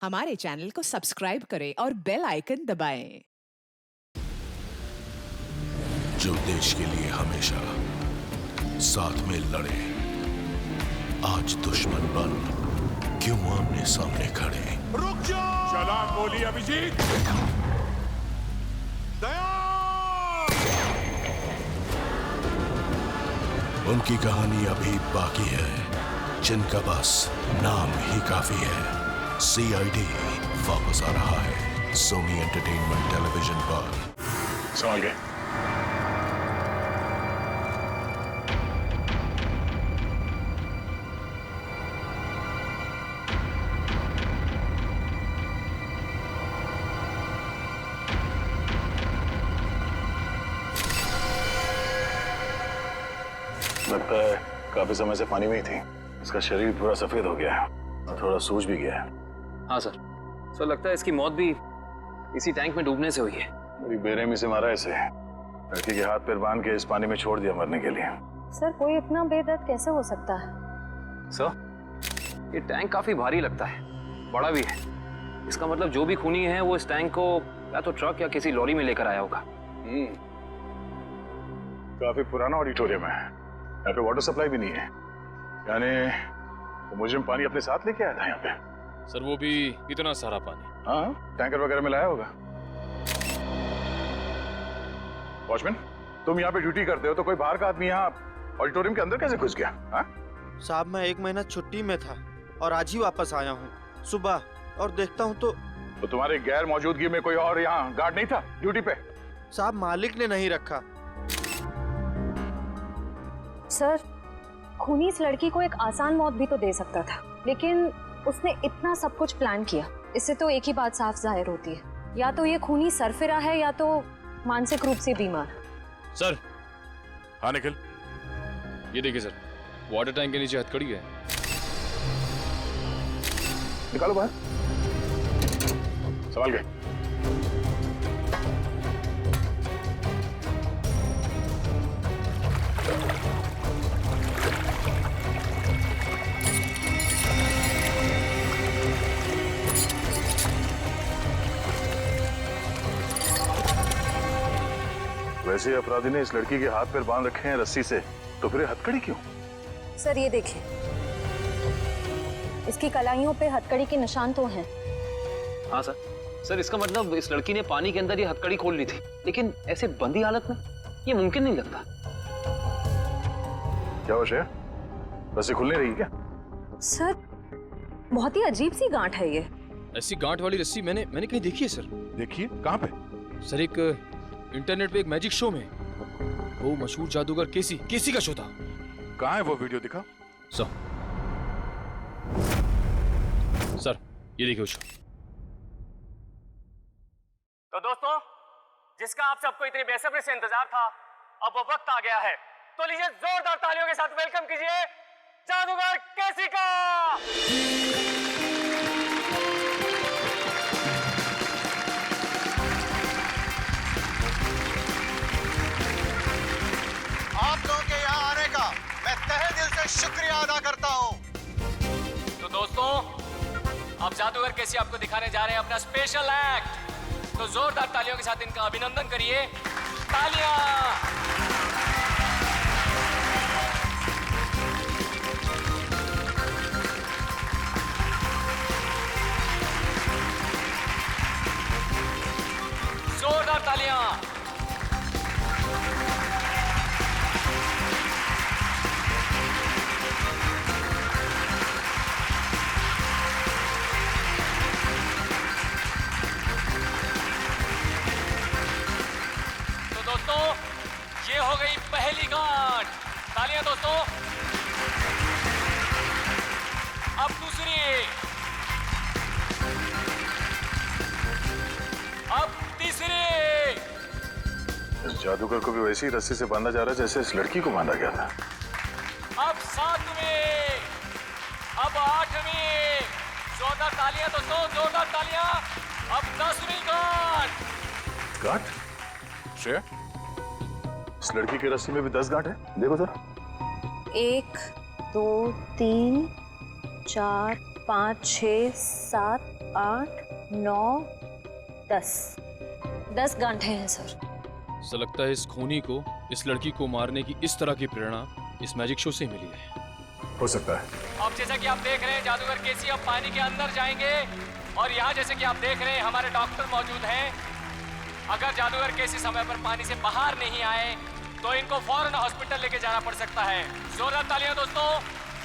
हमारे चैनल को सब्सक्राइब करें और बेल आइकन दबाएं। जो देश के लिए हमेशा साथ में लड़े, आज दुश्मन बन क्यों आमने सामने खड़े। रुक जाओ! चला गोली अभिजीत! दया! उनकी कहानी अभी बाकी है, जिनका बस नाम ही काफी है। CID वापस आ रहा है सोनी एंटरटेनमेंट टेलीविजन पर। संभाल के। लगता है काफी समय से पानी में ही थी। इसका शरीर पूरा सफेद हो गया है और थोड़ा सूज भी गया है। हाँ सर लगता है इसकी मौत भी इसी टैंक में डूबने से हुई है। बड़ी बेरहमी से मारा इसे। लड़की के हाथ पैर बांध के इस पानी में छोड़ दिया मरने के लिए। सर कोई इतना बेदर्द कैसे हो सकता है? सर ये टैंक काफी भारी लगता है, बड़ा भी है। इसका मतलब जो भी खूनी है वो इस टैंक को या तो ट्रक या किसी लॉरी में लेकर आया होगा। काफी पुराना ऑडिटोरियम है, यहाँ पे वाटर सप्लाई भी नहीं है। यानी वो मुजरिम पानी अपने साथ लेके आया था यहाँ पे। सर वो भी इतना सारा पानी? हाँ, टैंकर वगैरह में लाया होगा। वॉचमैन, तुम यहाँ पे ड्यूटी करते हो तो कोई बाहर का आदमी यहाँ ऑडिटोरियम के अंदर कैसे घुस गया? हाँ? साहब मैं 1 महीना छुट्टी में था और आज ही वापस आया हूँ सुबह, और देखता हूँ तो तुम्हारे गैर मौजूदगी में कोई और यहाँ गार्ड नहीं था ड्यूटी पे? साहब मालिक ने नहीं रखा। सर खूनी इस लड़की को एक आसान मौत भी तो दे सकता था, लेकिन उसने इतना सब कुछ प्लान किया। इससे तो एक ही बात साफ जाहिर होती है, या तो ये खूनी सरफिरा है या तो मानसिक रूप से बीमार। सर हाँ निखिल, ये देखिए सर, वाटर टैंक के नीचे हथकड़ी है। निकालो बाहर, संभाल के। वैसे अपराधी ने इस लड़की के हाथ पैर बांध रखे हैं रस्सी से, तो फिर हथकड़ी क्यों? सर ये देखिए, इसकी कलाइयों पे हथकड़ी के निशान तो हैं। हाँ सर इसका मतलब इस लड़की ने पानी के अंदर ये हथकड़ी खोल ली थी, लेकिन ऐसे बंदी हालत में ये मुमकिन नहीं लगता। क्या हो श्रेया, रस्सी खुल नहीं रही क्या? सर बहुत ही अजीब सी गांठ है ये। ऐसी गांठ वाली रस्सी मैंने कहीं देखी है सर। देखिए कहाँ पे? सर एक इंटरनेट पे एक मैजिक शो में, वो मशहूर जादूगर केसी का शो था। कहाँ है वो वीडियो? दिखा सर ये देखिए शो। तो दोस्तों, जिसका आप सबको इतनी बेसब्री से इंतजार था, अब वो वक्त आ गया है। तो लीजिए जोरदार तालियों के साथ वेलकम कीजिए जादूगर केसी का। आप लोगों के यहाँ आने का मैं तहे दिल से शुक्रिया अदा करता हूँ। तो दोस्तों, अब जादूगर केसी आपको दिखाने जा रहे हैं अपना स्पेशल एक्ट। तो जोरदार तालियों के साथ इनका अभिनंदन करिए। तालियां। जोरदार तालियां। तो दोस्तों, ये हो गई पहली गांठ। तालियां दोस्तों। अब दूसरी, अब तीसरी। इस जादूगर को भी वैसी रस्सी से बांधा जा रहा है जैसे इस लड़की को बांधा गया था। अब 7वीं, अब 8वीं। जोरदार तालियां दोस्तों, जोरदार तालियां। अब 10वीं गांठ। गांठ? श्रेया, इस लड़की की रस्सी में भी 10 गांठ है। देखो जरा। 1 2 3 4 5, 6, 7, 8, 9, 10 गांठें हैं सर। ऐसा लगता है इस खूनी को इस लड़की को मारने की इस तरह की प्रेरणा इस मैजिक शो से मिली है। हो सकता है। अब जैसा कि आप देख रहे हैं जादूगर केसी अब पानी के अंदर जाएंगे और यहाँ जैसे कि आप देख रहे हैं हमारे डॉक्टर मौजूद हैं। अगर जादूगर केसी समय पर पानी से बाहर नहीं आए तो इनको फौरन हॉस्पिटल लेके जाना पड़ सकता है। जोरदार तालियां दोस्तों।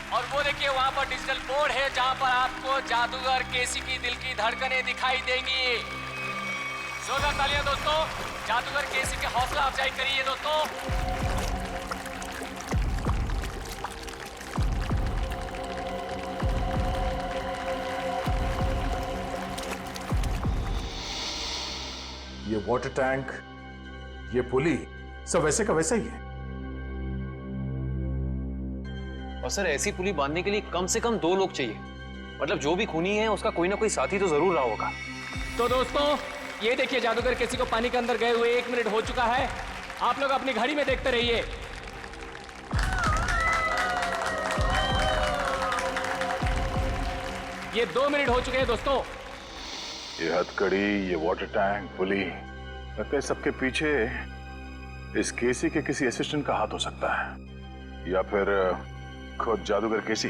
और वो देखिए वहाँ पर डिजिटल बोर्ड है जहाँ पर आपको जादूगर केसी की दिल की धड़कनें दिखाई देंगी। जोरदार तालियां दोस्तों। जादूगर केसी के हौसला अफजाई करिए दोस्तों। ये वाटर टैंक, ये पुली सब वैसे का वैसा ही है। और सर ऐसी पुली बांधने के लिए कम से कम 2 लोग चाहिए। मतलब जो भी खूनी है उसका कोई ना कोई साथी तो जरूर रहा होगा। तो दोस्तों ये देखिए जादूगर केसी को पानी के अंदर गए हुए 1 मिनट हो चुका है। आप लोग अपनी घड़ी में देखते रहिए। ये 2 मिनट हो चुके हैं दोस्तों। ये हथकड़ी, ये वाटर टैंक, पुली, लगता है सबके पीछे इस केसी के किसी असिस्टेंट का हाथ हो सकता है या फिर खुद जादूगर केसी।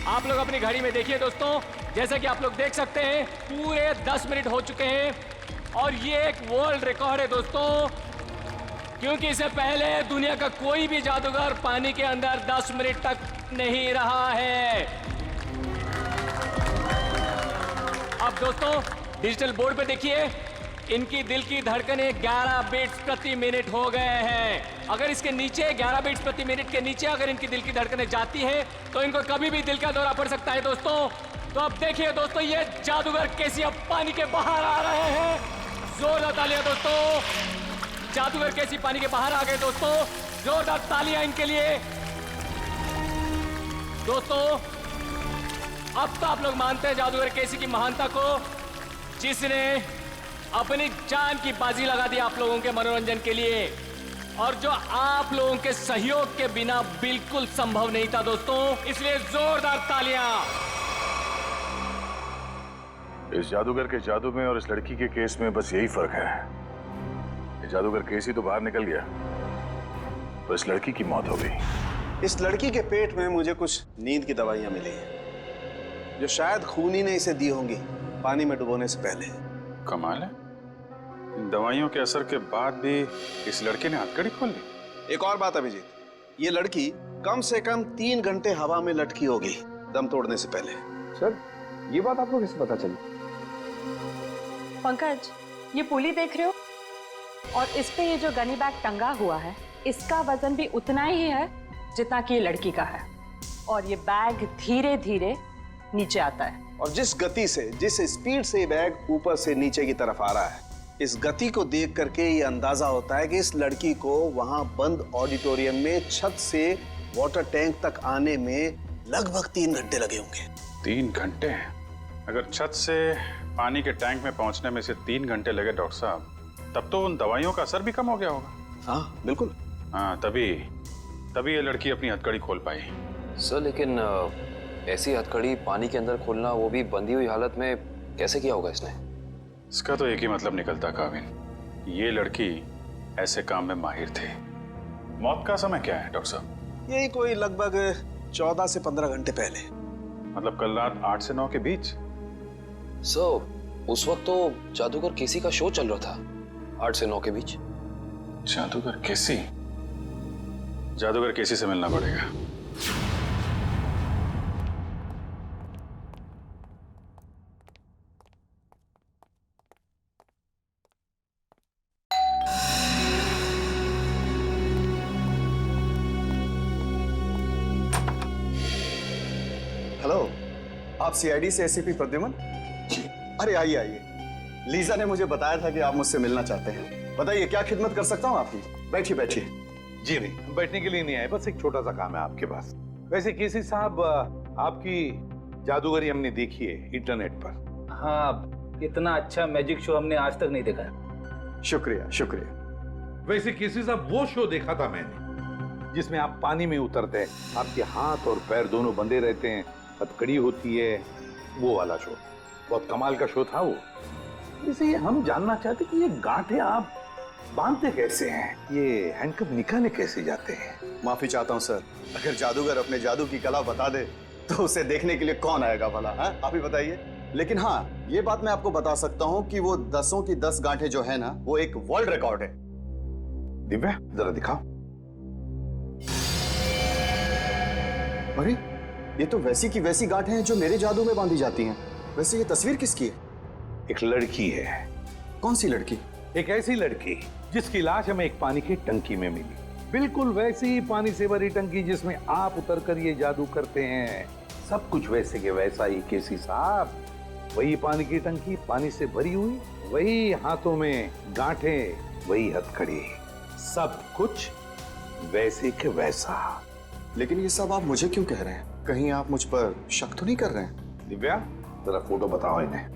आप लोग अपनी घड़ी में देखिए दोस्तों। जैसा कि आप लोग देख सकते हैं पूरे 10 मिनट हो चुके हैं और ये एक वर्ल्ड रिकॉर्ड है दोस्तों, क्योंकि इससे पहले दुनिया का कोई भी जादूगर पानी के अंदर 10 मिनट तक नहीं रहा है। अब दोस्तों डिजिटल बोर्ड पे देखिए इनकी दिल की धड़कनें 11 बीट्स प्रति मिनट हो गए हैं। अगर इसके नीचे 11 बीट्स प्रति मिनट के नीचे अगर इनकी दिल की धड़कनें जाती हैं तो इनको कभी भी दिल का दौरा पड़ सकता है दोस्तों। तो अब देखिए दोस्तों ये जादूगर केसी अब पानी के बाहर आ रहे हैं। जोरदार तालियां दोस्तों। जादूगर केसी पानी के बाहर आ गए दोस्तों। जोरदार तालियां इनके लिए दोस्तों। अब तो आप लोग मानते हैं जादूगर केसी की महानता को, जिसने अपनी जान की बाजी लगा दी आप लोगों के मनोरंजन के लिए, और जो आप लोगों के सहयोग के बिना बिल्कुल संभव नहीं था दोस्तों। इसलिए जोरदार तालियां। इस जादूगर के जादू में और इस लड़की के केस में बस यही फर्क है। ये जादूगर केसी तो बाहर निकल गया, तो इस लड़की की मौत हो गई। इस लड़की के पेट में मुझे कुछ नींद की दवाइयां मिली हैं जो शायद खूनी ने इसे दी होंगी पानी में डुबोने से पहले। कमाल है, इन दवाइयों के असर के बाद भी इस लड़के ने हथकड़ी खोल ली। एक और बात अभिजीत, ये लड़की कम से कम 3 घंटे हवा में लटकी होगी दम तोड़ने से पहले। सर ये बात आपको कैसे पता चली? पंकज ये पुली देख रहे हो और इस पे ये जो गनी बैग टंगा हुआ है इसका वजन भी उतना ही है जितना कि ये लड़की का है, और ये बैग धीरे धीरे नीचे आता है। और जिस गति से, जिस स्पीड से ये बैग ऊपर से नीचे की तरफ आ रहा है, इस गति को देख करके ये अंदाजा होता है कि इस लड़की को वहां बंद ऑडिटोरियम में छत से वाटर टैंक तक आने में लगभग 3 घंटे लगे होंगे। 3 घंटे? अगर छत से पानी के टैंक में पहुंचने में से 3 घंटे लगे डॉक्टर साहब, तब तो उन दवाइयों का असर भी कम हो गया होगा। हाँ बिल्कुल। हाँ, तभी ये लड़की अपनी हथकड़ी खोल पाई। सर लेकिन ऐसी हथकड़ी पानी के अंदर खोलना, वो भी बंधी हुई हालत में, कैसे किया होगा इसने? इसका तो एक ही मतलब निकलता काविन, ये लड़की ऐसे काम में माहिर थी। मौत का समय क्या है डॉक्टर साहब? यही कोई लगभग 14 से 15 घंटे पहले। मतलब कल रात 8 से 9 के बीच? सर उस वक्त तो जादूगर केसी का शो चल रहा था 8 से 9 के बीच। जादूगर केसी? जादूगर केसी से मिलना पड़ेगा। हेलो, आप सीआईडी से एसीपी प्रद्युमन? अरे आइए आइए, लीजा ने मुझे बताया था कि आप मुझसे मिलना चाहते हैं। बताइए क्या खिदमत कर सकता हूँ आपकी? बैठिए बैठिए। जी नहीं, बैठने के लिए नहीं आए, बस एक छोटा सा काम है आपके पास। वैसे केसी साहब, आपकी जादूगरी हमने देखी है इंटरनेट पर। हाँ, इतना अच्छा मैजिक शो हमने आज तक नहीं देखा। शुक्रिया शुक्रिया। वैसे केसी साहब वो शो देखा था मैंने जिसमें आप पानी में उतरते हैं, आपके हाथ और पैर दोनों बंधे रहते हैं हथकड़ी होती है, वो वाला शो। बहुत कमाल का शो था वो। इसे हम जानना चाहते कि ये गांठें आप बांधते कैसे हैं, ये हैंडकफ निकाले कैसे जाते हैं? माफी चाहता हूँ सर, अगर जादूगर अपने जादू की कला बता दे तो उसे देखने के लिए कौन आएगा भला, है? आप ही बताइए। लेकिन हाँ, ये बात मैं आपको बता सकता हूँ कि वो 10 की 10 गांठें जो है ना, वो एक वर्ल्ड रिकॉर्ड है। दिव्या जरा दिखाओ। अरे ये तो वैसी की वैसी गांठें हैं जो मेरे जादू में बांधी जाती हैं। वैसे ये तस्वीर किसकी है? एक लड़की है। कौन सी लड़की? एक ऐसी लड़की जिसकी लाश हमें एक पानी की टंकी में मिली, बिल्कुल वैसी ही पानी से भरी टंकी जिसमें आप उतरकर ये जादू करते हैं। सब कुछ वैसे के वैसा ही केसी साहब। वही पानी की टंकी पानी से भरी हुई, वही हाथों में गांठें, वही हथकड़ी, सब कुछ वैसे के वैसा। लेकिन ये सब आप मुझे क्यों कह रहे हैं? कहीं आप मुझ पर शक तो नहीं कर रहे हैं? दिव्या जरा फोटो बताओ इन्हें।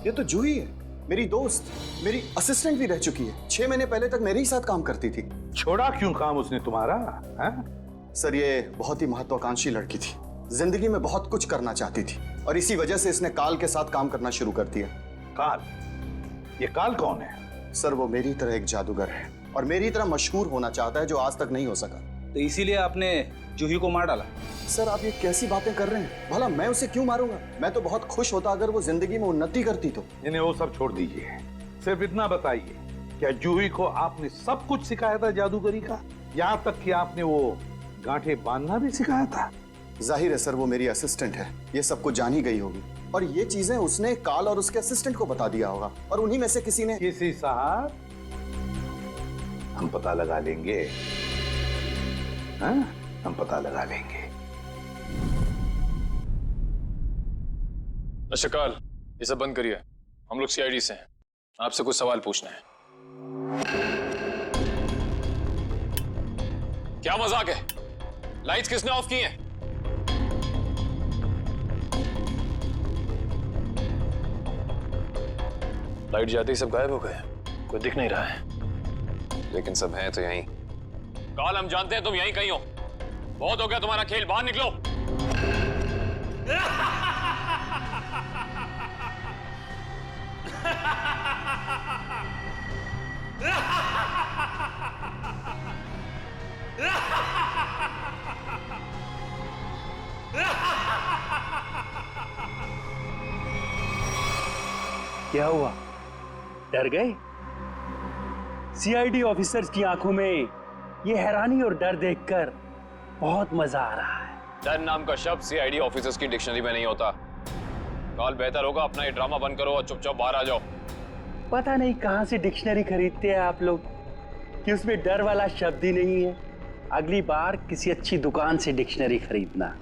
ये तो जूही है, मेरी दोस्त, मेरी असिस्टेंट भी रह चुकी है। 6 महीने पहले तक मेरे ही साथ काम करती थी। छोड़ा क्यों काम उसने तुम्हारा? है? सर ये बहुत ही महत्वाकांक्षी लड़की थी, जिंदगी में बहुत कुछ करना चाहती थी और इसी वजह से इसने काल के साथ काम करना शुरू कर दिया। काल? ये काल कौन है? सर वो मेरी तरह एक जादूगर है और मेरी तरह मशहूर होना चाहता है, जो आज तक नहीं हो सका। तो इसीलिए आपने जूही को मार डाला? सर आप ये कैसी बातें कर रहे हैं? भला मैं उसे क्यों मारूंगा? मैं तो बहुत खुश होता अगर वो जिंदगी में उन्नति करती तो। इन्हें वो सब छोड़ दीजिए, सिर्फ इतना बताइए, क्या जूही को आपने सब कुछ सिखाया था जादूगरी का? यहाँ तक कि आपने वो गांठें बांधना भी सिखाया था? जाहिर है सर, वो मेरी असिस्टेंट है, ये सब कुछ जान ही गई होगी और ये चीजें उसने काल और उसके असिस्टेंट को बता दिया होगा और उन्हीं में से किसी ने। किसी साहब हम पता लगा लेंगे, हाँ? हम पता लगा लेंगे। शकाल, ये सब बंद करिए, हम लोग सीआईडी से हैं, आपसे कुछ सवाल पूछना है। क्या मजाक है? लाइट्स किसने ऑफ की हैं? लाइट जाते ही सब गायब हो गए, कोई दिख नहीं रहा है। लेकिन सब हैं तो यहीं। काल, हम जानते हैं तुम यहीं कहीं हो। बहुत हो गया तुम्हारा खेल, बाहर निकलो। क्या हुआ, डर गए? सीआईडी ऑफिसर्स की आंखों में ये हैरानी और डर देखकर बहुत मजा आ रहा है। डर नाम का शब्द सीआईडी ऑफिसर्स की डिक्शनरी में नहीं होता। काल, बेहतर होगा अपना ये ड्रामा बंद करो और चुपचाप बाहर आ जाओ। पता नहीं कहां से डिक्शनरी खरीदते हैं आप लोग कि उसमें डर वाला शब्द ही नहीं है। अगली बार किसी अच्छी दुकान से डिक्शनरी खरीदना।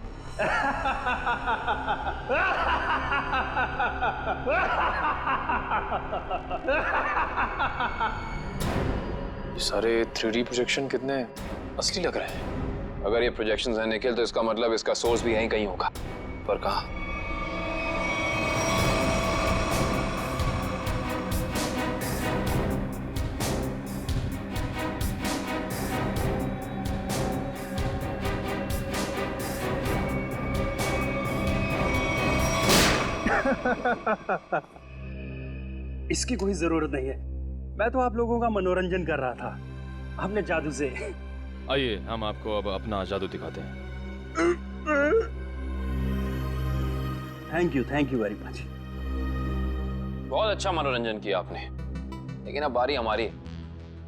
ये सारे 3D प्रोजेक्शन कितने असली लग रहे हैं। अगर ये प्रोजेक्शंस हैं निखिल, तो इसका मतलब इसका सोर्स भी यहीं कहीं होगा। पर कहाँ? इसकी कोई जरूरत नहीं है, मैं तो आप लोगों का मनोरंजन कर रहा था अपने जादू से। आइए, हम आपको अब अपना जादू दिखाते हैं। Thank you very much. बहुत अच्छा मनोरंजन किया आपने, लेकिन अब बारी हमारी है।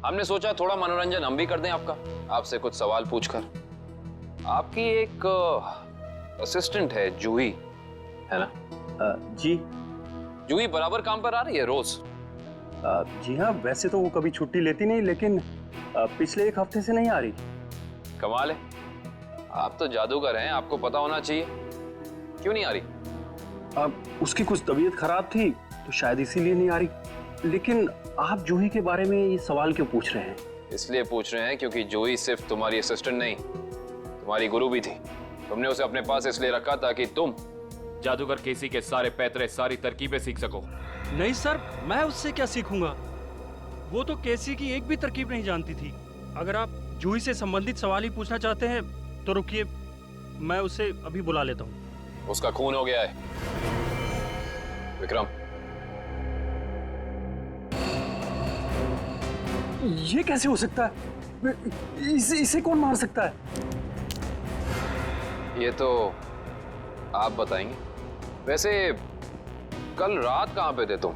हमने सोचा थोड़ा मनोरंजन हम भी कर दें आपका, आपसे कुछ सवाल पूछकर। आपकी एक असिस्टेंट है जूही, है ना? जी। जूही बराबर काम पर आ रही है रोज? जी हाँ, वैसे तो वो कभी छुट्टी लेती नहीं, लेकिन पिछले 1 हफ्ते से नहीं आ रही। कमाल है, आप तो जादूगर हैं, आपको पता होना चाहिए। क्यों नहीं आ रही? उसकी कुछ तबीयत खराब थी तो शायद इसीलिए नहीं आ रही। लेकिन आप जूही के बारे में ये सवाल क्यों पूछ रहे हैं? इसलिए पूछ रहे हैं क्योंकि जूही सिर्फ तुम्हारी असिस्टेंट नहीं, तुम्हारी गुरु भी थी। तुमने उसे अपने पास इसलिए रखा ताकि तुम जादूगर केसी के सारे पैतरे, सारी तरकीबें सीख सको। नहीं सर, मैं उससे क्या सीखूंगा? वो तो केसी की एक भी तरकीब नहीं जानती थी। अगर आप जूही से संबंधित सवाल ही पूछना चाहते हैं तो रुकिए, मैं उसे अभी बुला लेता हूँ। उसका खून हो गया है। विक्रम, ये कैसे हो सकता है? इसे कौन मार सकता है? ये तो आप बताएंगे। वैसे कल रात कहाँ पे थे तुम?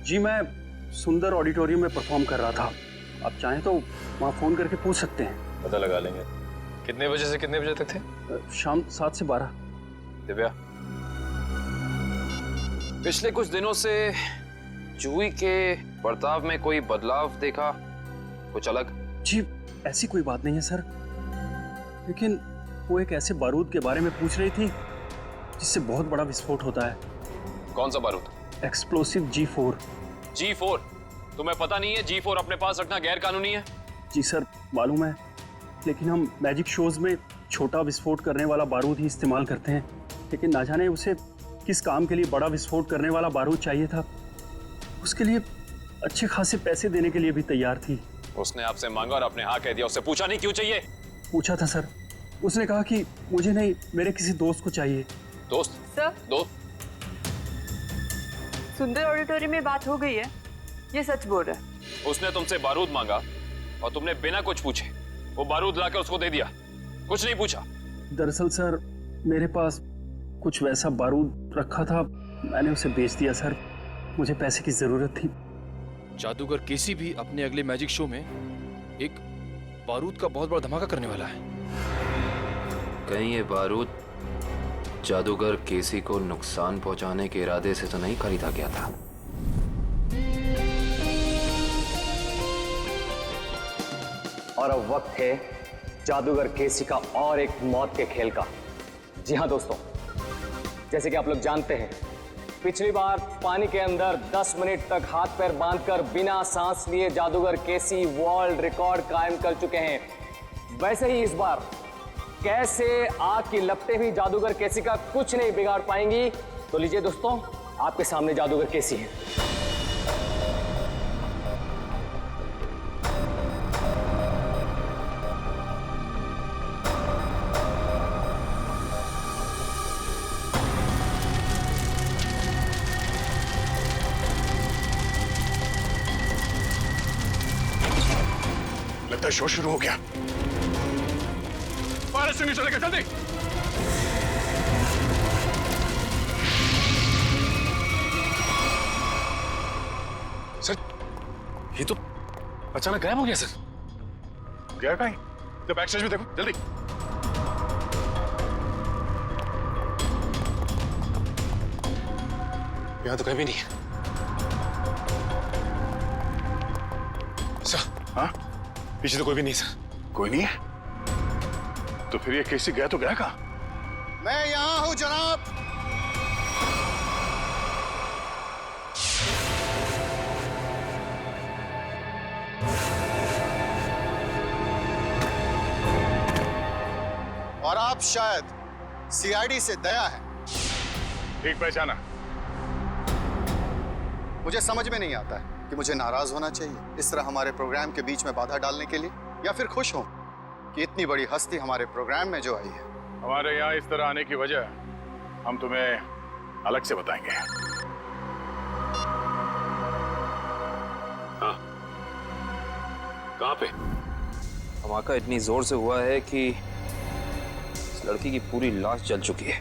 जी मैं सुंदर ऑडिटोरियम में परफॉर्म कर रहा था। आप चाहें तो वहाँ फोन करके पूछ सकते हैं। पता लगा लेंगे। कितने बजे से कितने बजे तक थे? शाम 7 से 12। दिव्या, पिछले कुछ दिनों से जूही के बर्ताव में कोई बदलाव देखा? कुछ अलग? जी ऐसी कोई बात नहीं है सर, लेकिन वो एक ऐसे बारूद के बारे में पूछ रही थी जिससे बहुत बड़ा विस्फोट होता है। कौन सा बारूद? Explosive G4। G4? तुम्हें पता नहीं है G4 अपने पास रखना गैर कानूनी है? जी सर मालूम है, लेकिन हम मैजिक शोज में छोटा विस्फोट करने वाला बारूद ही इस्तेमाल करते हैं। लेकिन ना जाने उसे किस काम के लिए बड़ा विस्फोट करने वाला बारूद चाहिए था। उसके लिए अच्छे खासे पैसे देने के लिए भी तैयार थी। उसने आपसे मांगा और आपने हाँ कह दिया। उससे पूछा नहीं क्यों चाहिए? पूछा था सर, उसने कहा कि मुझे नहीं, मेरे किसी दोस्त को चाहिए। दोस्त? सर, दोस्त? सुंदर ऑडिटोरियम में बात हो गई है, ये सच बोल रहा है। उसने तुमसे बारूद मांगा और तुमने बिना कुछ पूछे वो बारूद लाकर उसको दे दिया, कुछ नहीं पूछा। दरअसल सर मेरे पास कुछ वैसा बारूद रखा था, मैंने उसे बेच दिया सर। मुझे पैसे की जरूरत थी। जादूगर केसी भी अपने अगले मैजिक शो में एक बारूद का बहुत बड़ा धमाका करने वाला है। कहीं ये बारूद जादूगर केसी को नुकसान पहुंचाने के इरादे से तो नहीं खरीदा गया था? और अब वक्त है जादूगर केसी का और एक मौत के खेल का। जी हाँ दोस्तों, जैसे कि आप लोग जानते हैं, पिछली बार पानी के अंदर 10 मिनट तक हाथ पैर बांधकर बिना सांस लिए जादूगर केसी वर्ल्ड रिकॉर्ड कायम कर चुके हैं। वैसे ही इस बार कैसे आग की लपटें भी जादूगर केसी का कुछ नहीं बिगाड़ पाएंगी। तो लीजिए दोस्तों, आपके सामने जादूगर केसी है। लगता है शो शुरू हो गया। फायर एक्सटिंग्विशर लेकर जल्दी। सर, ये तो अचानक गायब हो गया सर। गया कहीं? तो बैक स्टेज में देखो जल्दी। यहां तो कहीं भी नहीं है। सर, हाँ? पीछे तो कोई भी नहीं सर। कोई नहीं है? तो फिर ये केसी गया तो गया कहाँ? मैं यहां हूं जनाब। और आप शायद सीआईडी से दया है। ठीक पहचाना। मुझे समझ में नहीं आता है कि मुझे नाराज होना चाहिए इस तरह हमारे प्रोग्राम के बीच में बाधा डालने के लिए, या फिर खुश हूं कि इतनी बड़ी हस्ती हमारे प्रोग्राम में जो आई है। हमारे यहाँ इस तरह आने की वजह हम तुम्हें अलग से बताएंगे। हाँ, कहाँ पे? धमाका इतनी जोर से हुआ है कि इस लड़की की पूरी लाश जल चुकी है।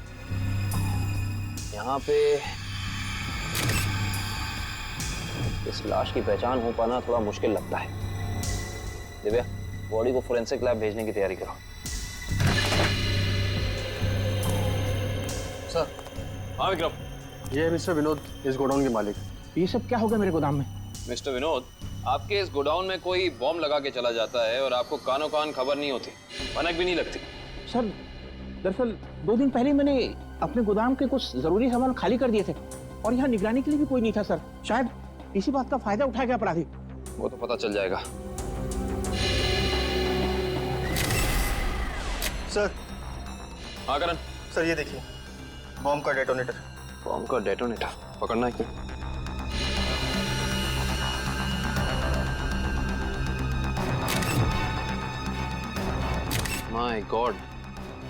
यहाँ पे इस लाश की पहचान हो पाना थोड़ा मुश्किल लगता है। दिव्या, बॉडी को फोरेंसिक लैब भेजने की तैयारी करो। सर। हाँ विक्रम। ये है मिस्टर विनोद, इस गोडाउन के मालिक। ये सब क्या होगा मेरे गोदाम में? मिस्टर विनोद, आपके इस गोडाउन में कोई बॉम्ब लगा के चला जाता है और आपको कानों कान खबर नहीं होती, भनक भी नहीं लगती। सर दरअसल 2 दिन पहले मैंने अपने गोदाम के कुछ जरूरी सामान खाली कर दिए थे और यहाँ निगरानी के लिए भी कोई नहीं था सर। शायद इसी बात का फायदा उठा गया अपराधी। वो तो पता चल जाएगा। सर। हाँ करण। सर ये देखिए, बॉम्ब का डेटोनेटर। बॉम्ब का डेटोनेटर पकड़ना है क्या? माय गॉड,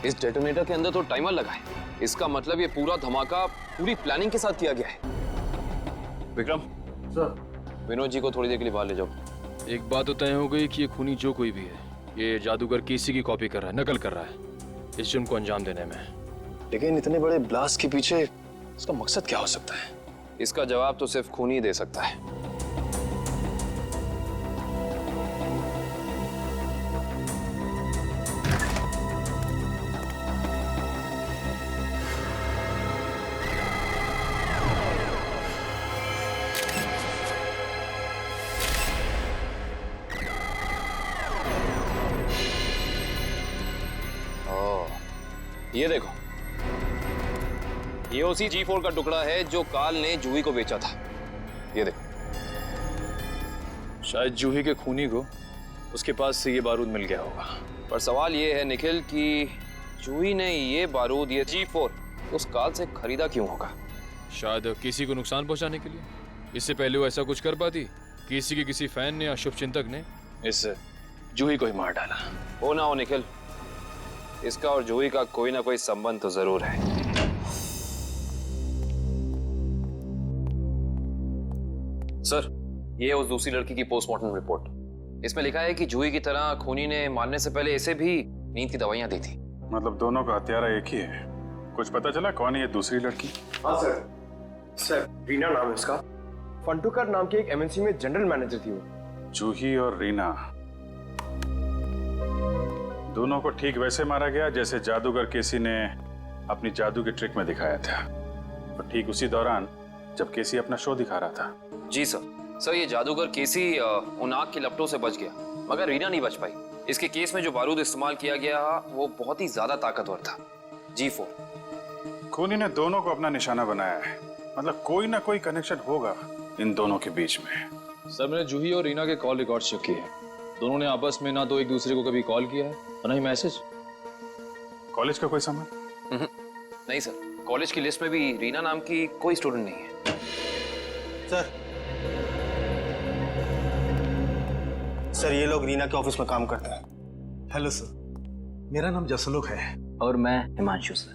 इस डेटोनेटर के अंदर तो टाइमर लगा है। इसका मतलब ये पूरा धमाका पूरी प्लानिंग के साथ किया गया है। विक्रम सर, विनोद जी को थोड़ी देर के लिए बाहर ले जाओ। एक बात तो तय हो गई कि ये खूनी जो कोई भी है, ये जादूगर केसी की कॉपी कर रहा है, नकल कर रहा है इस जुर्म को अंजाम देने में। लेकिन इतने बड़े ब्लास्ट के पीछे इसका मकसद क्या हो सकता है? इसका जवाब तो सिर्फ खूनी ही दे सकता है। ये देखो, ये उसी G4 का टुकड़ा है जो काल ने जूही को बेचा था। ये देखो, शायद जूही के खूनी को उसके पास से ये बारूद मिल गया होगा। पर सवाल ये है निखिल कि जूही ने ये बारूद, ये G4 उस काल से खरीदा क्यों होगा? शायद किसी को नुकसान पहुंचाने के लिए। इससे पहले वो ऐसा कुछ कर पाती? किसी के किसी फैन ने या शुभचिंतक ने इस जूही को ही मार डाला। हो ना हो निखिल, इसका और जूही का कोई ना कोई संबंध तो जरूर है। सर, ये है उस दूसरी लड़की की पोस्टमार्टम रिपोर्ट। इसमें लिखा है कि जूही की तरह खूनी ने मारने से पहले इसे भी नींद की दवाइयां दी थी। मतलब दोनों का हत्यारा एक ही है। कुछ पता चला कौन है ये दूसरी लड़की? हाँ सर, रीना नाम है उसका। फंटूकर नाम की एक एमएनसी में जनरल मैनेजर थी वो। जूही और रीना दोनों को ठीक वैसे मारा गया जैसे जादूगर केसी ने अपनी जादू के ट्रिक में दिखाया था, और ठीक उसी दौरान जब केसी अपना शो दिखा रहा था। जी सर, ये जादूगर केसी उन आग की लपटों से बच गया, मगर रीना नहीं बच पाई। इसके केस में जो बारूद इस्तेमाल किया गया वो बहुत ही ज्यादा ताकतवर था, G4। खूनी ने दोनों को अपना निशाना बनाया है, मतलब कोई ना कोई कनेक्शन होगा इन दोनों के बीच में। सर, मैंने जूही और रीना के कॉल रिकॉर्ड चेक किए हैं। दोनों ने आपस में ना तो एक दूसरे को कभी कॉल किया है और ना ही मैसेज। कॉलेज का कोई संबंध? नहीं सर, कॉलेज की लिस्ट में भी रीना नाम की कोई स्टूडेंट नहीं है। सर, ये लोग रीना के ऑफिस में काम करते हैं। हेलो सर, मेरा नाम जसलोक है। और मैं हिमांशु सर।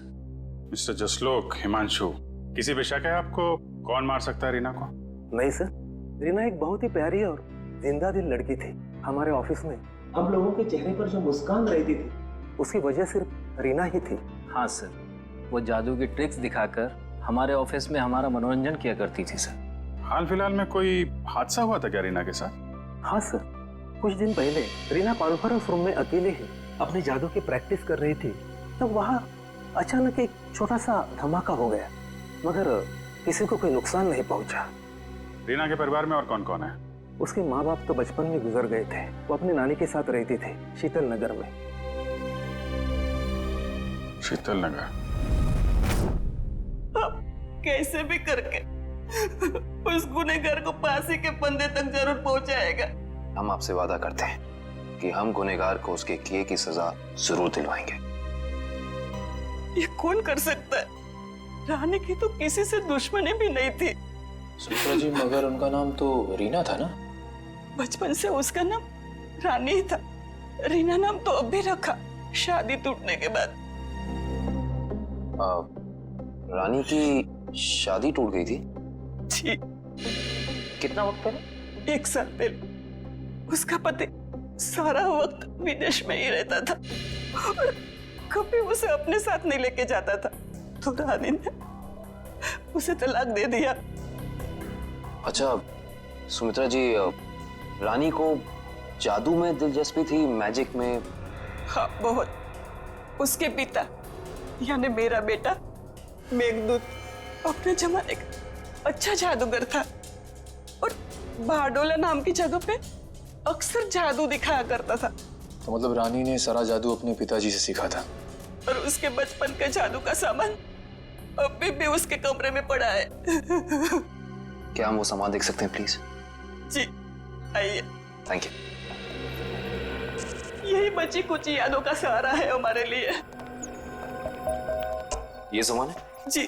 मिस्टर जसलोक, हिमांशु, किसी पे शक है आपको? कौन मार सकता है रीना को? नहीं सर, रीना एक बहुत ही प्यारी और जिंदा दिल लड़की थी। हमारे ऑफिस में हम लोगों के चेहरे पर जो मुस्कान रहती थी उसकी वजह सिर्फ रीना ही थी। हाँ सर, वो जादू की ट्रिक्स दिखाकर हमारे ऑफिस में हमारा मनोरंजन किया करती थी सर। हाल फिलहाल में कोई हादसा हुआ था क्या रीना के साथ? हाँ सर, कुछ दिन पहले रीना कॉन्फ्रेंस रूम में अकेले ही अपने जादू की प्रैक्टिस कर रही थी, तब वहाँ अचानक एक छोटा सा धमाका हो गया, मगर किसी को कोई नुकसान नहीं पहुंचा। रीना के परिवार में और कौन कौन है? उसके माँ बाप तो बचपन में गुजर गए थे। वो अपनी नानी के साथ रहती थी, शीतल नगर में। शीतल नगर? अब कैसे भी करके उस गुनहगार को फांसी के फंदे तक जरूर पहुंचाएगा। हम आपसे वादा करते हैं कि हम गुनहगार को उसके किए की सजा जरूर दिलवाएंगे। ये कौन कर सकता है? रानी की तो किसी से दुश्मनी भी नहीं थी। सुमित्रा जी, मगर उनका नाम तो रीना था ना? बचपन से उसका नाम रानी ही था। रीना नाम तो अब भी रखा, शादी टूटने के बाद। रानी की शादी टूट गई थी? जी। कितना वक्त पहले? 1 साल पहले। उसका पति सारा वक्त विदेश में ही रहता था और कभी उसे अपने साथ नहीं लेके जाता था, तो रानी ने उसे तलाक दे दिया। अच्छा सुमित्रा जी, रानी को जादू में दिलचस्पी थी, मैजिक में? हाँ, बहुत। उसके पिता यानी मेरा बेटा मेघदूत अपने जमाने का अच्छा जादूगर था और बारडोला नाम की जगह पे अक्सर जादू दिखाया करता था। तो मतलब रानी ने सारा जादू अपने पिताजी से सीखा था? और उसके बचपन के जादू का सामान अभी भी उसके कमरे में पड़ा है। क्या हम वो सामान देख सकते हैं प्लीज? जी आइए। Thank you. यही बची कुछ यादों का सहारा है हमारे लिए। ये सामान है? जी।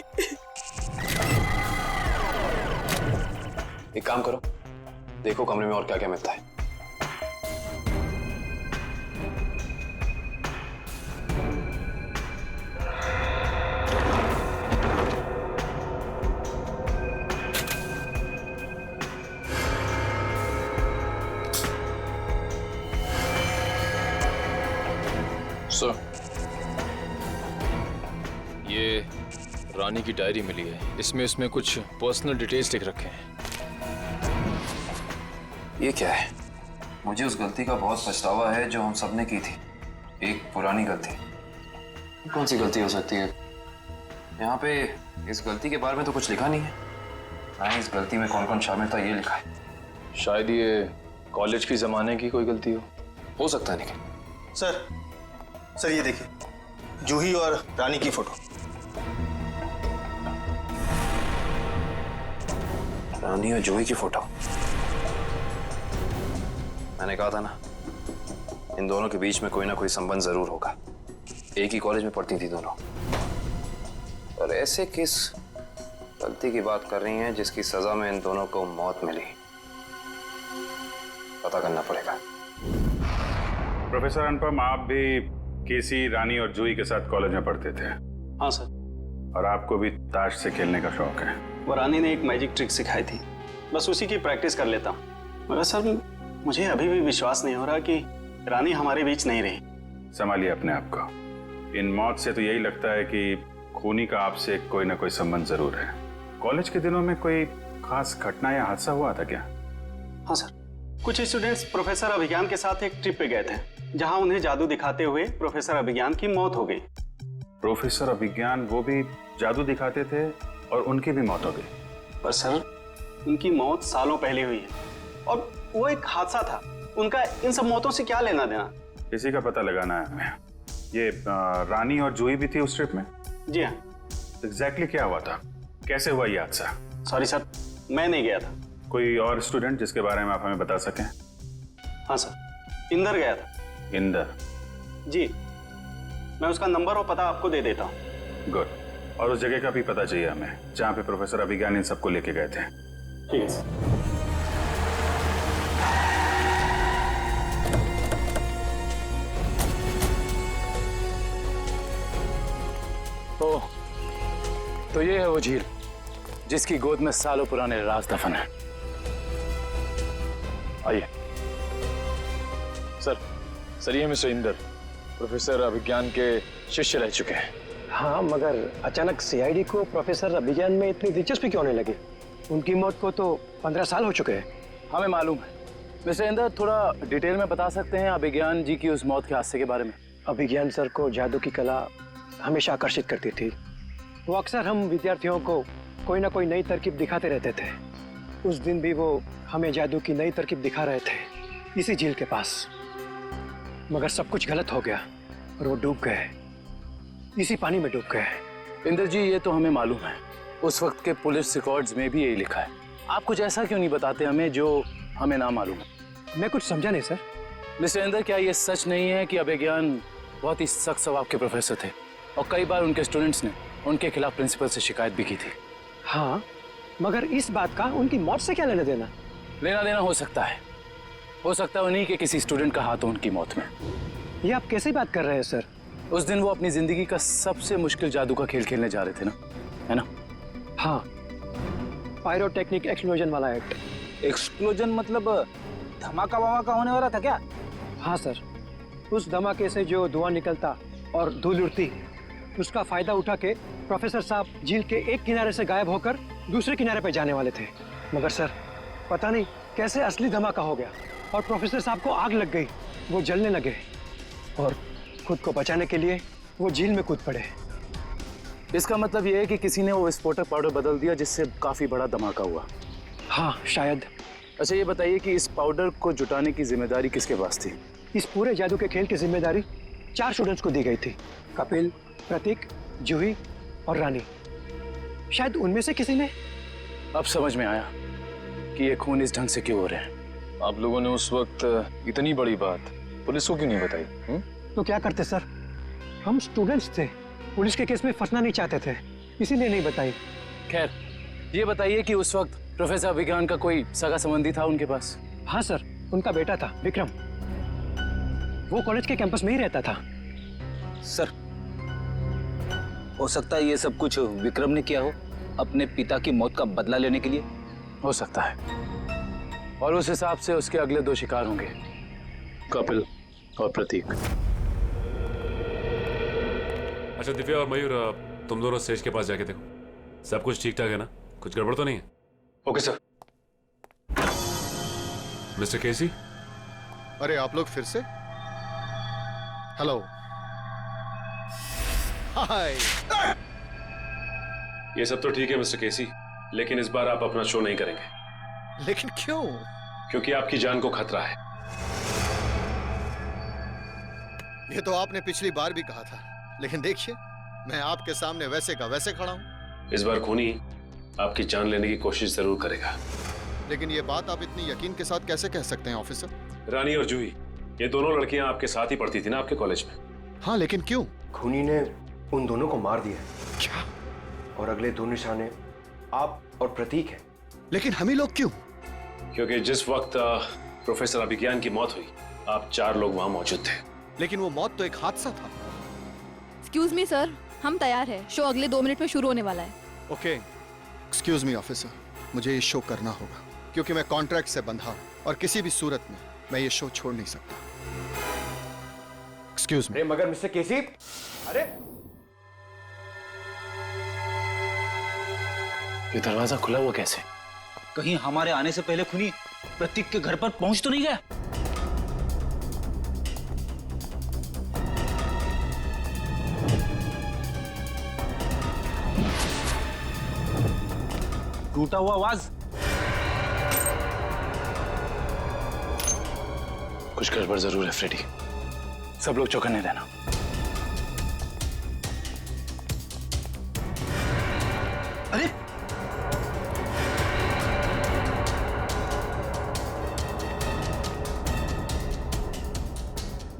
एक काम करो, देखो कमरे में और क्या क्या मिलता है। रानी की डायरी मिली है। इसमें कुछ पर्सनल डिटेल्स लिख रखे हैं। ये क्या है? मुझे उस गलती का बहुत पछतावा है जो हम सबने की थी। एक पुरानी गलती। कौन सी गलती हो सकती है? यहाँ पे इस गलती के बारे में तो कुछ लिखा नहीं है। ना इस गलती में कौन कौन शामिल था ये लिखा है। शायद ये कॉलेज की जमाने की कोई गलती हो सकता है। निखिल सर ये देखिए, जूही और रानी की फोटो। रानी और जूही की फोटो। मैंने कहा था ना, इन दोनों के बीच में कोई ना कोई संबंध जरूर होगा। एक ही कॉलेज में पढ़ती थी दोनों। और ऐसे किस गलती की बात कर रही हैं जिसकी सजा में इन दोनों को मौत मिली? पता करना पड़ेगा। प्रोफेसर अनुपम, आप भी केसी, रानी और जूही के साथ कॉलेज में पढ़ते थे? हाँ सर। और आपको भी ताश से खेलने का शौक है? वो रानी ने एक मैजिक ट्रिक सिखाई थी, बस उसी की प्रैक्टिस कर लेता हूँ। मगर सर मुझे अभी भी विश्वास नहीं हो रहा कि रानी हमारे बीच नहीं रही। संभालिए अपने आप को। इन मौत से तो यही लगता है कि खूनी का आपसे कोई ना कोई संबंध जरूर है। कॉलेज के दिनों में कोई खास घटना या हादसा हुआ था क्या? हाँ सर, कुछ स्टूडेंट्स प्रोफेसर अभिज्ञान के साथ एक ट्रिप पे गए थे, जहां उन्हें जादू दिखाते हुए प्रोफेसर अभिज्ञान की मौत हो गई। प्रोफेसर अभिज्ञान वो भी जादू दिखाते थे और उनकी भी मौत हो गई? पर सर उनकी मौत सालों पहले हुई है और वो एक हादसा था। उनका इन सब मौतों से क्या लेना देना? इसी का पता लगाना है हमें। ये रानी और जूही भी थी उस ट्रिप में? जी हाँ। एग्जैक्टली क्या हुआ था? कैसे हुआ ये हादसा? सॉरी सर, मैं नहीं गया था। कोई और स्टूडेंट जिसके बारे में आप हमें बता सकें? हाँ सर, इंदर गया था। इंदर? जी, मैं उसका नंबर और पता आपको दे देता हूँ। गुड। और उस जगह का भी पता चाहिए हमें जहाँ पे प्रोफेसर अभिज्ञान इन सबको लेके गए थे। ठीक है सर। तो ये है वो झील जिसकी गोद में सालों पुराने राज दफन है। आइए। सर ये मिस्टर इंदर प्रोफेसर अभिज्ञान के शिष्य रह चुके हैं। हाँ, मगर अचानक सीआईडी को प्रोफेसर अभिज्ञान में इतनी दिलचस्पी क्यों नहीं लगी? उनकी मौत को तो 15 साल हो चुके हैं। हमें मालूम है। मिस्टर इंदर, थोड़ा डिटेल में बता सकते हैं अभिज्ञान जी की उस मौत के हादसे के बारे में? अभिज्ञान सर को जादू की कला हमेशा आकर्षित करती थी। वो अक्सर हम विद्यार्थियों को कोई ना कोई नई तरकीब दिखाते रहते थे। उस दिन भी वो हमें जादू की नई तरकीब दिखा रहे थे इसी झील के पास। मगर सब कुछ गलत हो गया और वो डूब गए, इसी पानी में डूब गए। इंदर जी, ये तो हमें मालूम है। उस वक्त के पुलिस रिकॉर्ड्स में भी यही लिखा है। आप कुछ ऐसा क्यों नहीं बताते हमें जो हमें ना मालूम है? मैं कुछ समझा नहीं सर। मिस्टर इंदर, क्या ये सच नहीं है कि अभिज्ञान बहुत ही सख्त स्वभाव के प्रोफेसर थे और कई बार उनके स्टूडेंट्स ने उनके खिलाफ प्रिंसिपल से शिकायत भी की थी? हाँ, मगर इस बात का उनकी मौत से क्या लेना देना? लेना देना हो सकता है उन्हीं के किसी स्टूडेंट का हाथ हो उनकी मौत में। ये आप कैसे बात कर रहे हैं सर? उस दिन वो अपनी जिंदगी का सबसे मुश्किल जादू का खेल खेलने जा रहे थे ना, है ना? हाँ, पायरोटेक्निक एक्सप्लोजन वाला एक्ट। एक्सप्लोजन मतलब धमाका वमाका होने वाला था क्या? हाँ सर, उस धमाके से जो धुआं निकलता और धूल उड़ती, उसका फायदा उठा के प्रोफेसर साहब झील के एक किनारे से गायब होकर दूसरे किनारे पर जाने वाले थे। मगर सर पता नहीं कैसे असली धमाका हो गया और प्रोफेसर साहब को आग लग गई। वो जलने लगे और खुद को बचाने के लिए वो झील में कूद पड़े। इसका मतलब ये है कि किसी ने वो विस्फोटक पाउडर बदल दिया जिससे काफी बड़ा धमाका हुआ। हाँ शायद। अच्छा ये बताइए कि इस पाउडर को जुटाने की जिम्मेदारी किसके पास थी? इस पूरे जादू के खेल की जिम्मेदारी 4 स्टूडेंट्स को दी गई थी, कपिल, प्रतीक, जूही और रानी। शायद उनमें से किसी ने। अब समझ में आया कि ये खून इस ढंग से क्यों हो रहे हैं। आप लोगों ने उस वक्त इतनी बड़ी बात पुलिस को क्यों नहीं बताई? तो क्या करते सर, हम स्टूडेंट्स थे, पुलिस के केस में फंसना नहीं चाहते थे, इसीलिए नहीं बताई। खैर ये बताइए कि उस वक्त प्रोफेसर अभिज्ञान का कोई सगा संबंधी था उनके पास? हाँ सर, उनका बेटा था विक्रम, वो कॉलेज के कैंपस में ही रहता था। सर हो सकता है ये सब कुछ विक्रम ने किया हो अपने पिता की मौत का बदला लेने के लिए। हो सकता है, और उस हिसाब से उसके अगले 2 शिकार होंगे, कपिल और प्रतीक। अच्छा दिव्या और मयूर, तुम दोनों स्टेज के पास जाके देखो, सब कुछ ठीक ठाक है ना? कुछ गड़बड़ तो नहीं है? Okay sir. मिस्टर केसी। अरे आप लोग फिर से? हेलो, हाय। ये सब तो ठीक है मिस्टर केसी, लेकिन इस बार आप अपना शो नहीं करेंगे। लेकिन क्यों? क्योंकि आपकी जान को खतरा है। ये तो आपने पिछली बार भी कहा था, लेकिन देखिए मैं आपके सामने वैसे का वैसे खड़ा हूं। इस बार खूनी आपकी जान लेने की कोशिश जरूर करेगा। लेकिन ये बात आप इतनी यकीन के साथ कैसे कह सकते हैं ऑफिसर? रानी और जूही, ये दोनों लड़कियां आपके साथ ही पढ़ती थी ना आपके कॉलेज में? हाँ, लेकिन क्यों? खूनी ने उन दोनों को मार दिया। क्या? और अगले दो निशाने आप और प्रतीक हैं। लेकिन हम ही लोग क्यों? क्योंकि जिस वक्त प्रोफेसर अभिज्ञान की मौत हुई, आप 4 लोग वहां मौजूद थे। लेकिन वो मौत तो एक हादसा था। एक्सक्यूज मी सर, हम तैयार हैं। शो अगले 2 मिनट में शुरू होने वाला है। ओके, एक्सक्यूज मी ऑफिसर, मुझे ये शो करना होगा क्योंकि मैं कॉन्ट्रैक्ट से बंधा हूं और किसी भी सूरत में मैं ये शो छोड़ नहीं सकता। Excuse me. अरे मगर मिस्टर केसी, अरे ये दरवाजा खुला हुआ कैसे? कहीं हमारे आने से पहले खूनी प्रतीक के घर पर पहुंच तो नहीं गया? टूटा हुआ आवाज। कुछ गड़बड़ जरूर है फ्रेडी, सब लोग चौकन्ने रहना। अरे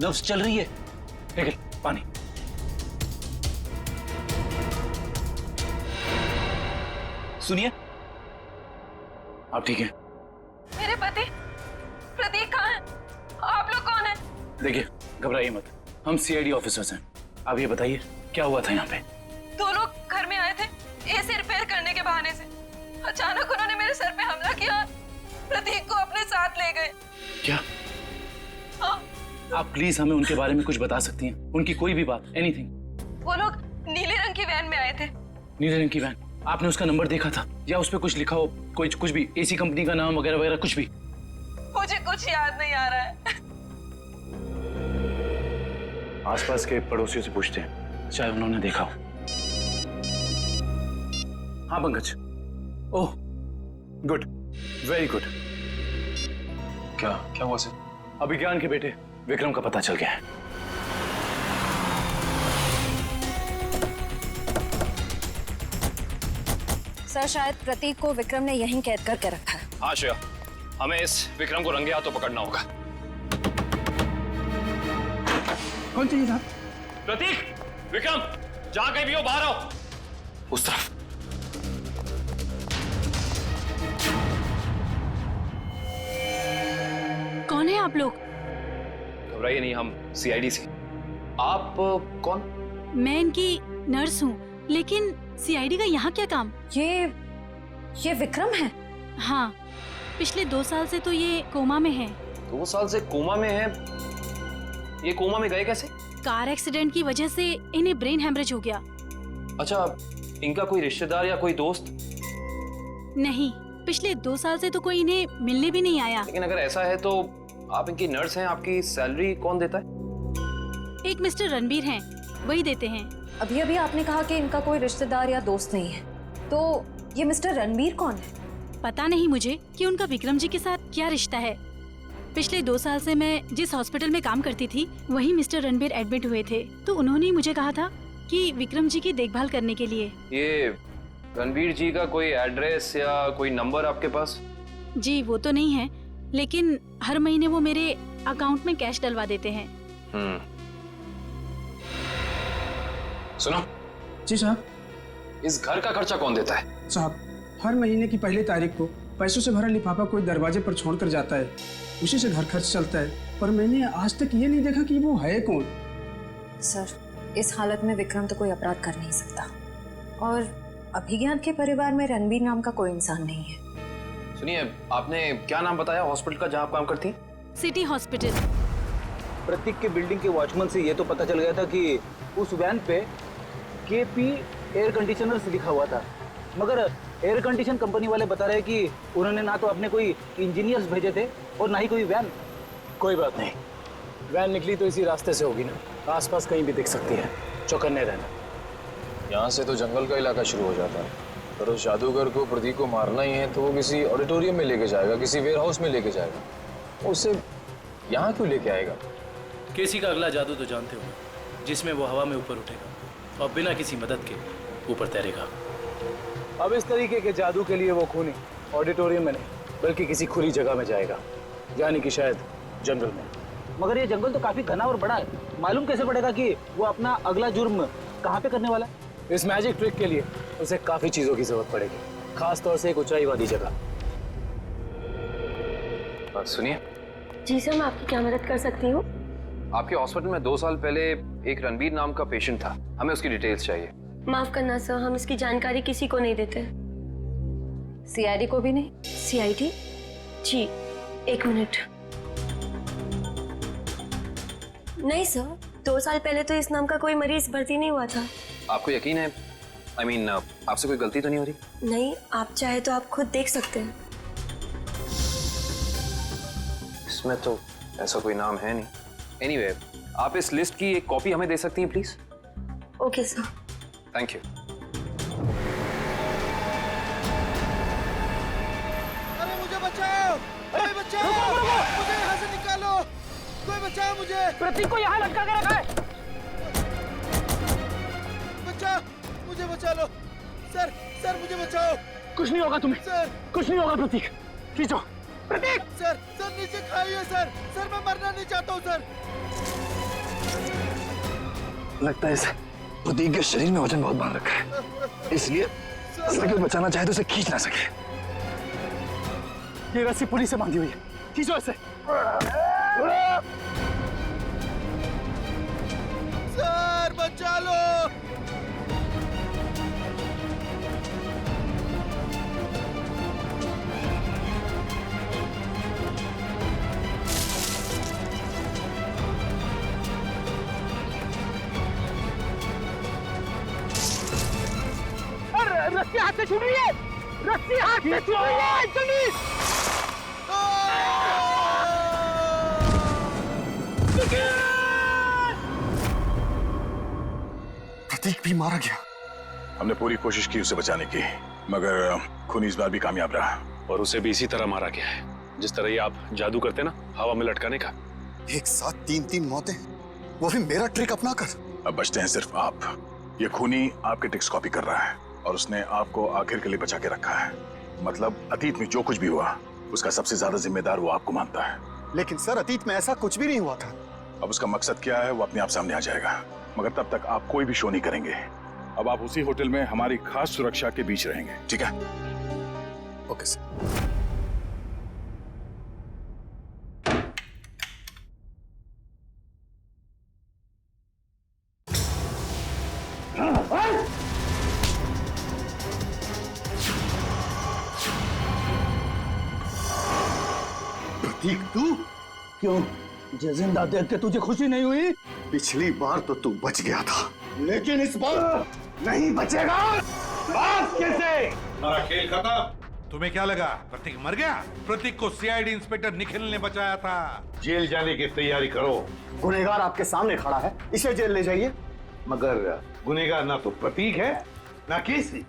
नर्व्स चल रही है। निकल, पानी। सुनिए, आप ठीक हैं? मेरे पति प्रतीक कहाँ है? आप लोग कौन हैं? देखिए, घबराइए मत, हम सीआईडी ऑफिसर्स हैं। आप ये बताइए क्या हुआ था यहाँ पे? 2 लोग घर में आए थे एसी रिपेयर करने के बहाने से। अचानक उन्होंने मेरे सर पे हमला किया और प्रतीक को अपने साथ ले गए। क्या? हाँ। आप प्लीज हमें उनके बारे में कुछ बता सकती हैं? उनकी कोई भी बात, एनीथिंग। वो लोग नीले रंग की वैन में आए थे। नीले रंग की वैन? आपने उसका नंबर देखा था या उस पर कुछ लिखा हो? कुछ भी, एसी कंपनी का नाम वगैरह वगैरह कुछ भी? मुझे कुछ याद नहीं आ रहा है। आसपास के पड़ोसियों से पूछते हैं, शायद उन्होंने देखा हो। हाँ Pankaj. Oh good, very good. क्या हुआ सर? अभिज्ञान के बेटे विक्रम का पता चल गया है। सर, शायद प्रतीक को विक्रम ने यहीं कैद करके रखा है। हाँ श्रेया, हमें इस विक्रम को रंगे हाथों पकड़ना होगा। कौन चाहिए साहब? प्रतीक, विक्रम, जहां कहीं भी हो बाहर आओ। उस तरफ। कौन है आप लोग? घबराइए नहीं, हम सीआईडी से। आप कौन? मैं इनकी नर्स हूँ, लेकिन सीआईडी का यहाँ क्या काम? ये विक्रम है? हाँ, पिछले 2 साल से तो ये कोमा में है। 2 साल से कोमा में है? ये कोमा में गए कैसे? कार एक्सीडेंट की वजह से इन्हें ब्रेन हेमरेज हो गया। अच्छा, इनका कोई रिश्तेदार या कोई दोस्त? नहीं, पिछले 2 साल से तो कोई इन्हें मिलने भी नहीं आया। लेकिन अगर ऐसा है तो आप इनकी नर्स हैं, आपकी सैलरी कौन देता है? एक मिस्टर रणबीर हैं, वही देते हैं। अभी अभी आपने कहा कि इनका कोई रिश्तेदार या दोस्त नहीं है, तो ये मिस्टर रणबीर कौन है? पता नहीं मुझे कि उनका विक्रम जी के साथ क्या रिश्ता है। पिछले 2 साल से मैं जिस हॉस्पिटल में काम करती थी, वहीं मिस्टर रणबीर एडमिट हुए थे, तो उन्होंने मुझे कहा था कि विक्रम जी की देखभाल करने के लिए। ये रणबीर जी का कोई एड्रेस या कोई नंबर आपके पास? जी वो तो नहीं है, लेकिन हर महीने वो मेरे अकाउंट में कैश डलवा देते हैं। सुनो। जी साहब। इस घर का खर्चा कौन देता है? साहब, हर महीने की 1 तारीख को पैसों से भरा लिफाफा कोई दरवाजे पर छोड़कर जाता है, उसी से घर खर्च चलता है। पर मैंने आज तक ये नहीं देखा कि वो है कौन। सर, इस हालत में विक्रम तो कोई अपराध कर नहीं सकता, और अभिज्ञान के परिवार में रणबीर नाम का कोई इंसान नहीं है। सुनिए, आपने क्या नाम बताया हॉस्पिटल का जहाँ आप काम करती हैं? City hospital. प्रतीक के बिल्डिंग के वॉचमैन से ये तो पता चल गया था कि उस वैन पे KP एयर कंडीशनर्स लिखा हुआ था, मगर एयर कंडीशन कंपनी वाले बता रहे कि उन्होंने ना तो अपने कोई इंजीनियर्स भेजे थे और ना ही कोई वैन। कोई बात नहीं, वैन निकली तो इसी रास्ते से होगी ना, आसपास कहीं भी दिख सकती है, चौकन्ने रहना। यहाँ से तो जंगल का इलाका शुरू हो जाता है, पर उस जादूगर को प्रतीक को मारना ही है तो वो किसी ऑडिटोरियम में लेके जाएगा, किसी वेयर हाउस में लेके जाएगा, उसे यहाँ क्यों लेके आएगा? केसी का अगला जादू तो जानते हो, जिसमें वो हवा में ऊपर उठेगा और बिना किसी मदद के ऊपर तैरेगा। अब इस तरीके के जादू के लिए वो खूनी ऑडिटोरियम में नहीं बल्कि किसी खुली जगह में जाएगा, यानी कि शायद जंगल में। मगर ये जंगल तो काफी घना और बड़ा है, मालूम कैसे पड़ेगा कि वो अपना अगला जुर्म कहाँ पे करने वाला है? इस मैजिक ट्रिक के लिए उसे काफी चीजों की जरूरत पड़ेगी, खास तौर से एक ऊंचाई वाली जगह। सुनिए जी सर, मैं आपकी क्या मदद कर सकती हूँ? आपके हॉस्पिटल में 2 साल पहले एक रणबीर नाम का पेशेंट था, हमें उसकी डिटेल्स चाहिए। माफ करना सर, हम इसकी जानकारी किसी को नहीं देते। सीआईडी को भी नहीं? सीआईडी? जी, 1 मिनट। नहीं सर, 2 साल पहले तो इस नाम का कोई मरीज भर्ती नहीं हुआ था। आपको यकीन है? I mean, आपसे कोई गलती तो नहीं हो रही? नहीं, आप चाहे तो आप खुद देख सकते हैं। इसमें तो ऐसा कोई नाम है नहीं। Anyway, आप इस लिस्ट की एक कॉपी हमें दे सकती हैं please? Okay sir. Thank you. अरे मुझे बचाओ, कोई बचाओ, मुझे यहाँ से निकालो, कोई बचाओ मुझे। प्रतीक को यहाँ लटका के रखा है। बचाओ, मुझे बचा लो, सर, सर मुझे बचाओ। कुछ नहीं होगा तुम्हें, सर, कुछ नहीं होगा प्रतीक, खींचो। प्रतीक! सर, सर नीचे खाइए सर, सर मैं मरना नहीं चाहता हूँ सर। लगता है इसे प्रतीक के शरीर में वजन बहुत बांध रखा है, इसलिए अगर कोई बचाना चाहे तो इसे खींच ना सके। ये रस्सी पुलिस से बांधी हुई है, खींचो इसे। सर बचा लो। रस्सी हाथ से छूट रही है, रस्सी हाथ से छूट रही है, जल्दी। प्रतीक भी मारा गया। हमने पूरी कोशिश की उसे बचाने की, मगर खूनी इस बार भी कामयाब रहा। और उसे भी इसी तरह मारा गया है, जिस तरह ये आप जादू करते ना, हवा में लटकाने का। एक साथ 3-3 मौतें, वो भी मेरा ट्रिक अपना कर। अब बचते हैं सिर्फ आप। ये खूनी आपके ट्रिक्स कॉपी कर रहा है और उसने आपको आखिर के लिए बचा के रखा है। मतलब अतीत में जो कुछ भी हुआ, उसका सबसे ज्यादा जिम्मेदार वो आपको मानता है। लेकिन सर, अतीत में ऐसा कुछ भी नहीं हुआ था। अब उसका मकसद क्या है वो अपने आप सामने आ जाएगा, मगर तब तक आप कोई भी शो नहीं करेंगे। अब आप उसी होटल में हमारी खास सुरक्षा के बीच रहेंगे, ठीक है? Okay sir. प्रतीक तू क्यों? जिंदा देख के तुझे खुशी नहीं हुई? पिछली बार तो तू बच गया था, लेकिन इस बार नहीं बचेगा। बात कैसे? हमारा खेल खत्म। तुम्हें क्या लगा प्रतीक मर गया? प्रतीक को सीआईडी इंस्पेक्टर निखिल ने बचाया था। जेल जाने की तैयारी करो। गुनहगार आपके सामने खड़ा है, इसे जेल ले जाइए। मगर गुनहगार ना तो प्रतीक है ना केसी,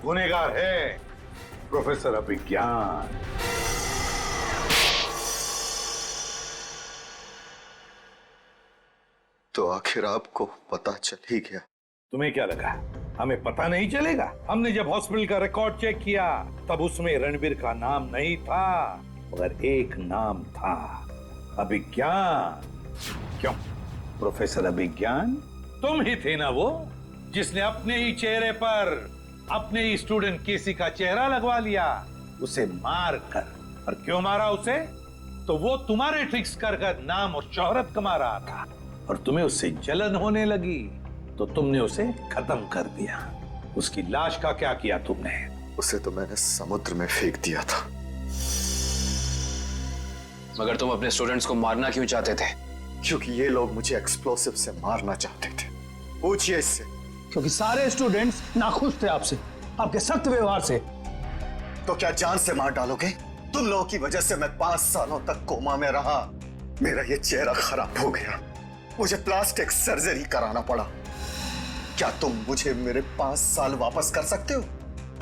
गुनहगार है प्रोफेसर अभिज्ञान। तो आखिर आपको पता चल ही गया। तुम्हें क्या लगा हमें पता नहीं चलेगा? हमने जब हॉस्पिटल का रिकॉर्ड चेक किया तब उसमें रणबीर का नाम नहीं था, मगर एक नाम था, अभिज्ञान। क्यों प्रोफेसर अभिज्ञान? तुम ही थे ना वो जिसने अपने ही चेहरे पर अपने ही स्टूडेंट केसी का चेहरा लगवा लिया, उसे मार कर। और क्यों मारा उसे? तो वो तुम्हारे ट्रिक्स कर नाम और शोहरत कमा रहा था और तुम्हें उससे जलन होने लगी तो तुमने उसे खत्म कर दिया। उसकी लाश का क्या किया तुमने? उसे तो मैंने समुद्र में फेंक दिया था। मगर तुम अपने स्टूडेंट्स को मारना क्यों चाहते थे? क्योंकि ये लोग मुझे एक्सप्लोसिव से मारना चाहते थे। पूछिए इससे, क्योंकि सारे स्टूडेंट्स नाखुश थे आपसे, आपके सख्त व्यवहार से। तो क्या जान से मार डालोगे? तुम लोगों की वजह से मैं 5 सालों तक कोमा में रहा। मेरा ये चेहरा खराब हो गया, मुझे प्लास्टिक सर्जरी कराना पड़ा। क्या तुम मुझे मेरे 5 साल वापस कर सकते हो?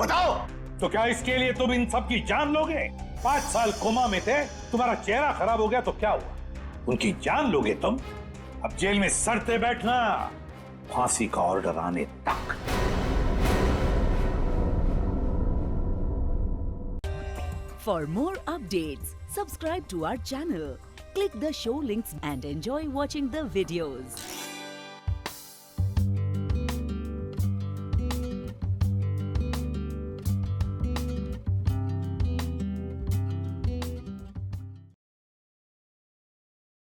बताओ। तो क्या इसके लिए तुम इन सब की जान लोगे? 5 साल कोमा में थे, तुम्हारा चेहरा खराब हो गया तो क्या हुआ? उनकी जान लोगे तुम? अब जेल में सड़ते बैठना, फांसी का ऑर्डर आने तक। For more updates, subscribe to our channel, click the show links and enjoy watching the videos.